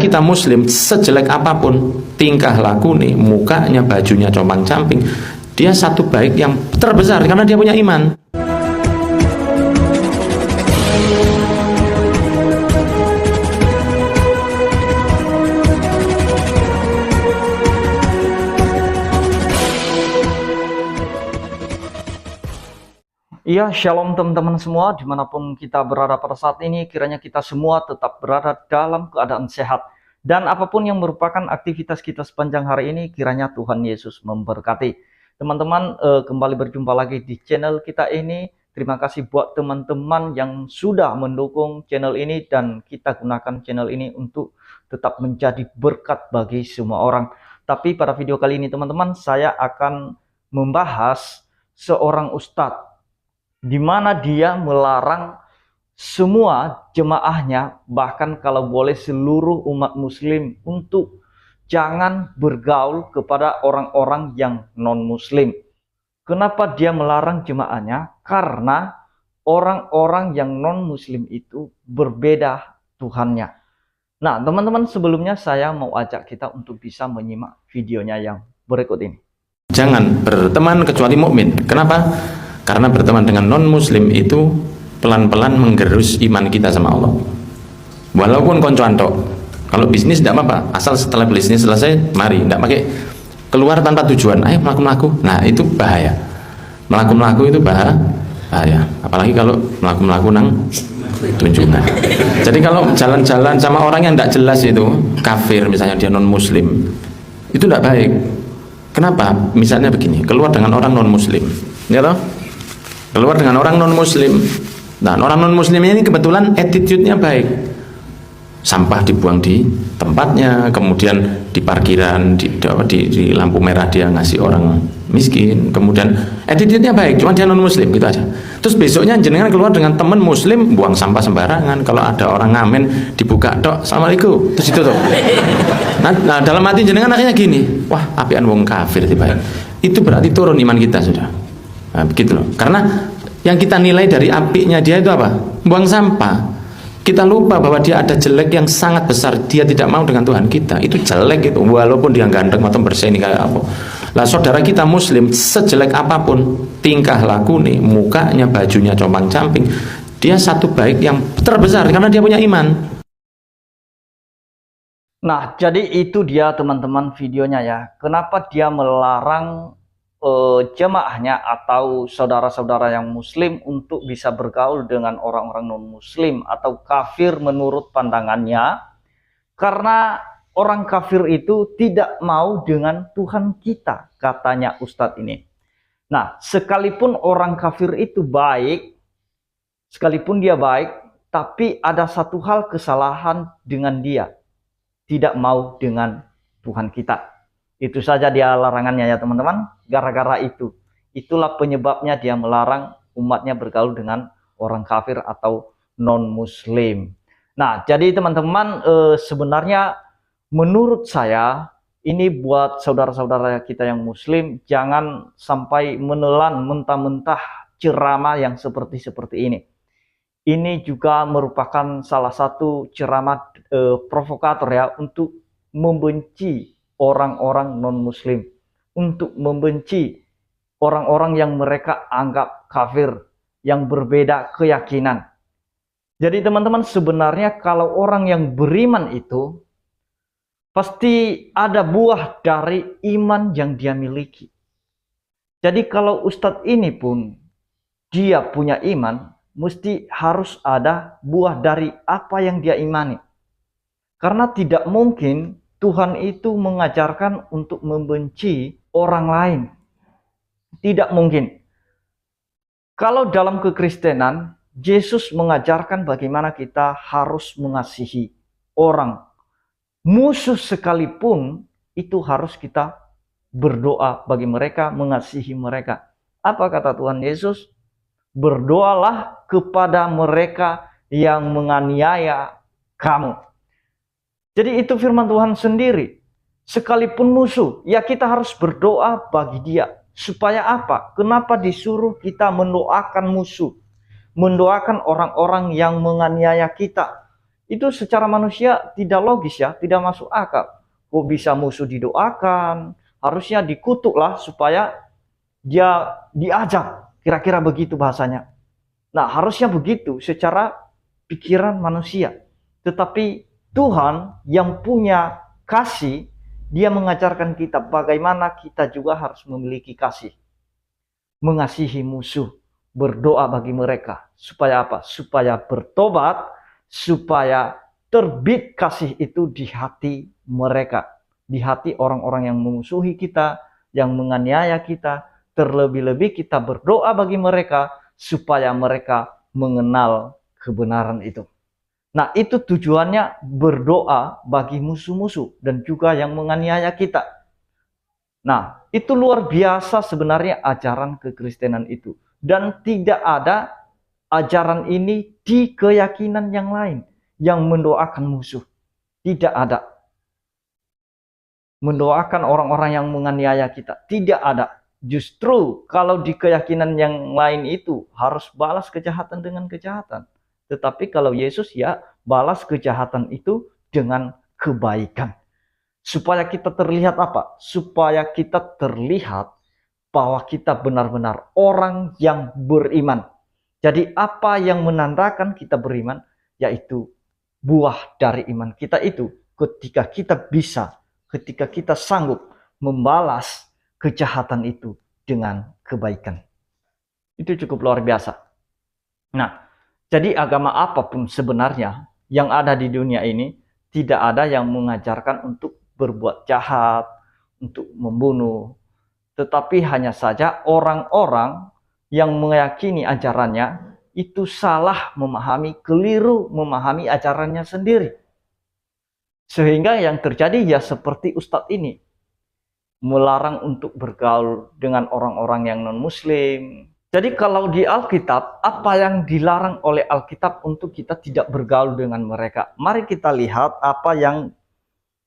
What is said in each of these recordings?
kita muslim, sejelek apapun tingkah laku nih, mukanya, bajunya compang-camping, dia satu baik yang terbesar karena dia punya iman. Ya, shalom teman-teman semua, dimanapun kita berada pada saat ini, kiranya kita semua tetap berada dalam keadaan sehat. Dan apapun yang merupakan aktivitas kita sepanjang hari ini, kiranya Tuhan Yesus memberkati. Teman-teman, kembali berjumpa lagi di channel kita ini. Terima kasih buat teman-teman yang sudah mendukung channel ini, dan kita gunakan channel ini untuk tetap menjadi berkat bagi semua orang. Tapi pada video kali ini teman-teman, saya akan membahas seorang ustadz, di mana dia melarang semua jemaahnya, bahkan kalau boleh seluruh umat muslim, untuk jangan bergaul kepada orang-orang yang non-muslim. Kenapa dia melarang jemaahnya? Karena orang-orang yang non-muslim itu berbeda Tuhannya. Nah, teman-teman, sebelumnya saya mau ajak kita untuk bisa menyimak videonya yang berikut ini. Jangan berteman kecuali mukmin. Kenapa? Karena berteman dengan non-muslim itu pelan-pelan menggerus iman kita sama Allah. Walaupun koncoan tok. Kalau bisnis tidak apa-apa, asal setelah bisnis selesai, mari, tidak pakai keluar tanpa tujuan. Ayo melaku-melaku. Nah, itu bahaya. Melaku-melaku itu bahaya. Apalagi kalau melaku-melaku nang tunjungan. Jadi kalau jalan-jalan sama orang yang tidak jelas itu, kafir misalnya, dia non-muslim, itu tidak baik. Kenapa? Misalnya begini, keluar dengan orang non-muslim, ya toh? Keluar dengan orang non-muslim. Nah, orang non-muslim ini kebetulan attitude-nya baik. Sampah dibuang di tempatnya, kemudian di parkiran, di lampu merah dia ngasih orang miskin, kemudian attitude-nya baik, cuma dia non-muslim, gitu aja. Terus besoknya jenengan keluar dengan teman muslim, buang sampah sembarangan, kalau ada orang ngamen dibuka tok, assalamualaikum, terus itu tuh. Nah, dalam hati jenengan akhirnya gini, wah, apian wong kafir tiba. Itu berarti turun iman kita sudah. Nah, begitu loh. Karena yang kita nilai dari apinya dia itu apa? Buang sampah. Kita lupa bahwa dia ada jelek yang sangat besar. Dia tidak mau dengan Tuhan kita. Itu jelek itu. Walaupun dia ganteng atau bersih ini kayak apa. Lah saudara kita muslim, sejelek apapun tingkah laku nih, mukanya, bajunya compang-camping, dia satu baik yang terbesar karena dia punya iman. Nah, jadi itu dia teman-teman videonya ya. Kenapa dia melarang jemaahnya atau saudara-saudara yang muslim untuk bisa bergaul dengan orang-orang non-muslim atau kafir menurut pandangannya? Karena orang kafir itu tidak mau dengan Tuhan kita, katanya Ustadz ini. Nah, sekalipun orang kafir itu baik, sekalipun dia baik, tapi ada satu hal kesalahan dengan dia, tidak mau dengan Tuhan kita. Itu saja dia larangannya ya teman-teman. Gara-gara itulah penyebabnya dia melarang umatnya bergaul dengan orang kafir atau non-muslim. Nah, jadi teman-teman, sebenarnya menurut saya ini buat saudara-saudara kita yang muslim, jangan sampai menelan mentah-mentah ceramah yang seperti ini. Ini juga merupakan salah satu ceramah provokator ya, untuk membenci orang-orang non-muslim, untuk membenci orang-orang yang mereka anggap kafir, yang berbeda keyakinan. Jadi teman-teman, sebenarnya kalau orang yang beriman itu pasti ada buah dari iman yang dia miliki. Jadi kalau ustadz ini pun dia punya iman, mesti harus ada buah dari apa yang dia imani. Karena tidak mungkin Tuhan itu mengajarkan untuk membenci orang lain. Tidak mungkin. Kalau dalam kekristenan, Yesus mengajarkan bagaimana kita harus mengasihi orang. Musuh sekalipun itu harus kita berdoa bagi mereka, mengasihi mereka. Apa kata Tuhan Yesus? Berdoalah kepada mereka yang menganiaya kamu. Jadi itu firman Tuhan sendiri. Sekalipun musuh, ya kita harus berdoa bagi dia. Supaya apa? Kenapa disuruh kita mendoakan musuh? Mendoakan orang-orang yang menganiaya kita. Itu secara manusia tidak logis ya, tidak masuk akal. Kok bisa musuh didoakan? Harusnya dikutuklah supaya dia diajak. Kira-kira begitu bahasanya. Nah, harusnya begitu secara pikiran manusia. Tetapi Tuhan yang punya kasih, dia mengajarkan kita bagaimana kita juga harus memiliki kasih. Mengasihi musuh, berdoa bagi mereka. Supaya apa? Supaya bertobat, supaya terbit kasih itu di hati mereka. Di hati orang-orang yang memusuhi kita, yang menganiaya kita. Terlebih-lebih kita berdoa bagi mereka, supaya mereka mengenal kebenaran itu. Nah, itu tujuannya berdoa bagi musuh-musuh dan juga yang menganiaya kita. Nah, itu luar biasa sebenarnya ajaran kekristenan itu. Dan tidak ada ajaran ini di keyakinan yang lain yang mendoakan musuh. Tidak ada. Mendoakan orang-orang yang menganiaya kita. Tidak ada. Justru kalau di keyakinan yang lain itu harus balas kejahatan dengan kejahatan. Tetapi kalau Yesus ya balas kejahatan itu dengan kebaikan. Supaya kita terlihat apa? Supaya kita terlihat bahwa kita benar-benar orang yang beriman. Jadi apa yang menandakan kita beriman? Yaitu buah dari iman kita itu. Ketika kita bisa, ketika kita sanggup membalas kejahatan itu dengan kebaikan. Itu cukup luar biasa. Nah, jadi agama apapun sebenarnya yang ada di dunia ini tidak ada yang mengajarkan untuk berbuat jahat, untuk membunuh. Tetapi hanya saja orang-orang yang meyakini ajarannya itu salah memahami, keliru memahami ajarannya sendiri. Sehingga yang terjadi ya seperti Ustadz ini. Melarang untuk bergaul dengan orang-orang yang non-muslim. Jadi kalau di Alkitab, apa yang dilarang oleh Alkitab untuk kita tidak bergaul dengan mereka? Mari kita lihat apa yang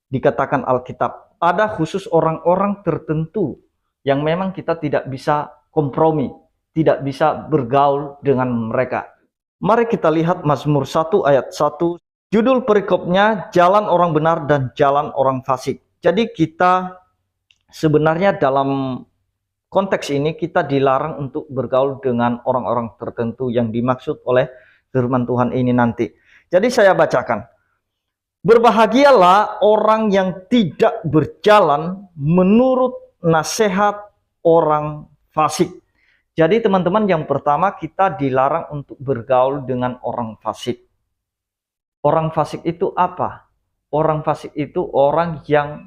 dikatakan Alkitab. Ada khusus orang-orang tertentu yang memang kita tidak bisa kompromi, tidak bisa bergaul dengan mereka. Mari kita lihat Mazmur 1 ayat 1. Judul perikopnya, Jalan Orang Benar dan Jalan Orang Fasik. Jadi kita sebenarnya dalam konteks ini kita dilarang untuk bergaul dengan orang-orang tertentu yang dimaksud oleh firman Tuhan ini nanti. Jadi saya bacakan. Berbahagialah orang yang tidak berjalan menurut nasihat orang fasik. Jadi teman-teman, yang pertama kita dilarang untuk bergaul dengan orang fasik. Orang fasik itu apa? Orang fasik itu orang yang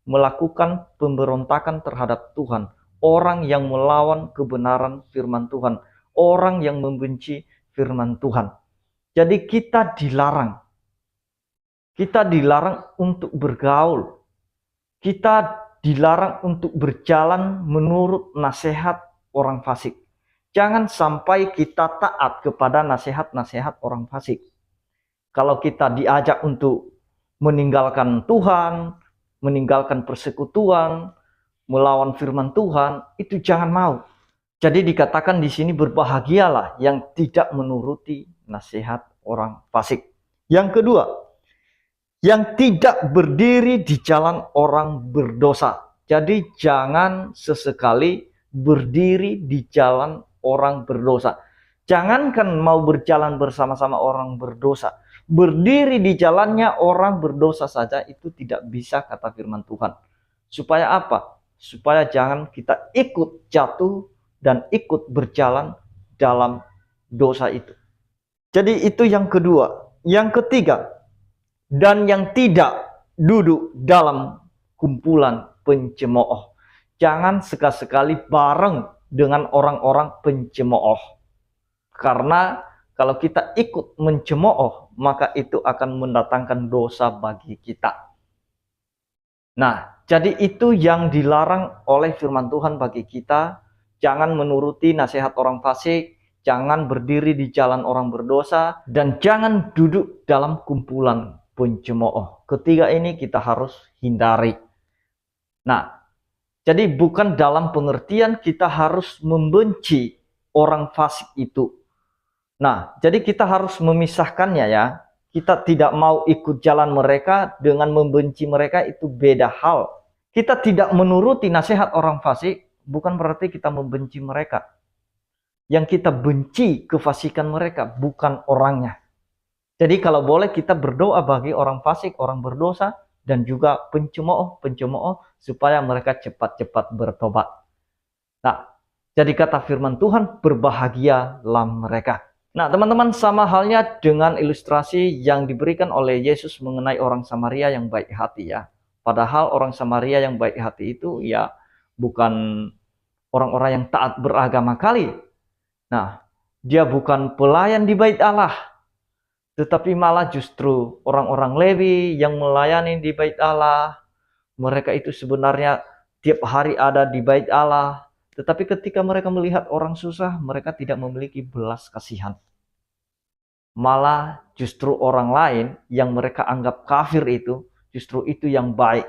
melakukan pemberontakan terhadap Tuhan, orang yang melawan kebenaran firman Tuhan, orang yang membenci firman Tuhan. Jadi kita dilarang untuk bergaul, kita dilarang untuk berjalan menurut nasihat orang fasik. Jangan sampai kita taat kepada nasihat-nasihat orang fasik. Kalau kita diajak untuk meninggalkan Tuhan, meninggalkan persekutuan, melawan firman Tuhan, itu jangan mau. Jadi dikatakan di sini berbahagialah yang tidak menuruti nasihat orang fasik. Yang kedua, yang tidak berdiri di jalan orang berdosa. Jadi jangan sesekali berdiri di jalan orang berdosa. Jangankan mau berjalan bersama-sama orang berdosa, berdiri di jalannya orang berdosa saja itu tidak bisa, kata firman Tuhan. Supaya apa? Supaya jangan kita ikut jatuh dan ikut berjalan dalam dosa itu. Jadi itu yang kedua. Yang ketiga, dan yang tidak duduk dalam kumpulan pencemooh. Jangan sekali-sekali bareng dengan orang-orang pencemooh. Karena kalau kita ikut mencemooh, maka itu akan mendatangkan dosa bagi kita. Nah, jadi itu yang dilarang oleh firman Tuhan bagi kita. Jangan menuruti nasihat orang fasik, jangan berdiri di jalan orang berdosa, dan jangan duduk dalam kumpulan pencemooh. Ketiga ini kita harus hindari. Nah, jadi bukan dalam pengertian kita harus membenci orang fasik itu. Nah, jadi kita harus memisahkannya ya. Kita tidak mau ikut jalan mereka dengan membenci mereka, itu beda hal. Kita tidak menuruti nasihat orang fasik bukan berarti kita membenci mereka. Yang kita benci kefasikan mereka bukan orangnya. Jadi kalau boleh kita berdoa bagi orang fasik, orang berdosa, dan juga pencemooh supaya mereka cepat-cepat bertobat. Nah, jadi kata firman Tuhan, berbahagialah mereka. Nah, teman-teman, sama halnya dengan ilustrasi yang diberikan oleh Yesus mengenai orang Samaria yang baik hati ya. Padahal orang Samaria yang baik hati itu ya bukan orang-orang yang taat beragama kali. Nah, dia bukan pelayan di bait Allah, tetapi malah justru orang-orang Lewi yang melayani di bait Allah. Mereka itu sebenarnya tiap hari ada di bait Allah. Tetapi ketika mereka melihat orang susah, mereka tidak memiliki belas kasihan. Malah justru orang lain yang mereka anggap kafir itu, justru itu yang baik.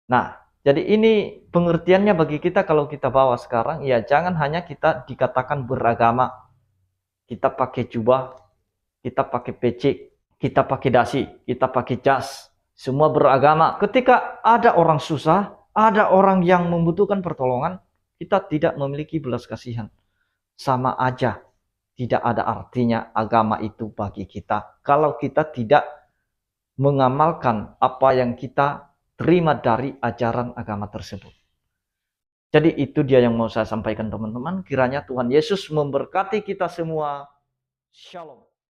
Nah, jadi ini pengertiannya bagi kita kalau kita bawa sekarang, ya jangan hanya kita dikatakan beragama. Kita pakai jubah, kita pakai peci, kita pakai dasi, kita pakai jas. Semua beragama. Ketika ada orang susah, ada orang yang membutuhkan pertolongan, kita tidak memiliki belas kasihan. Sama aja, tidak ada artinya agama itu bagi kita. Kalau kita tidak mengamalkan apa yang kita terima dari ajaran agama tersebut. Jadi itu dia yang mau saya sampaikan teman-teman. Kiranya Tuhan Yesus memberkati kita semua. Shalom.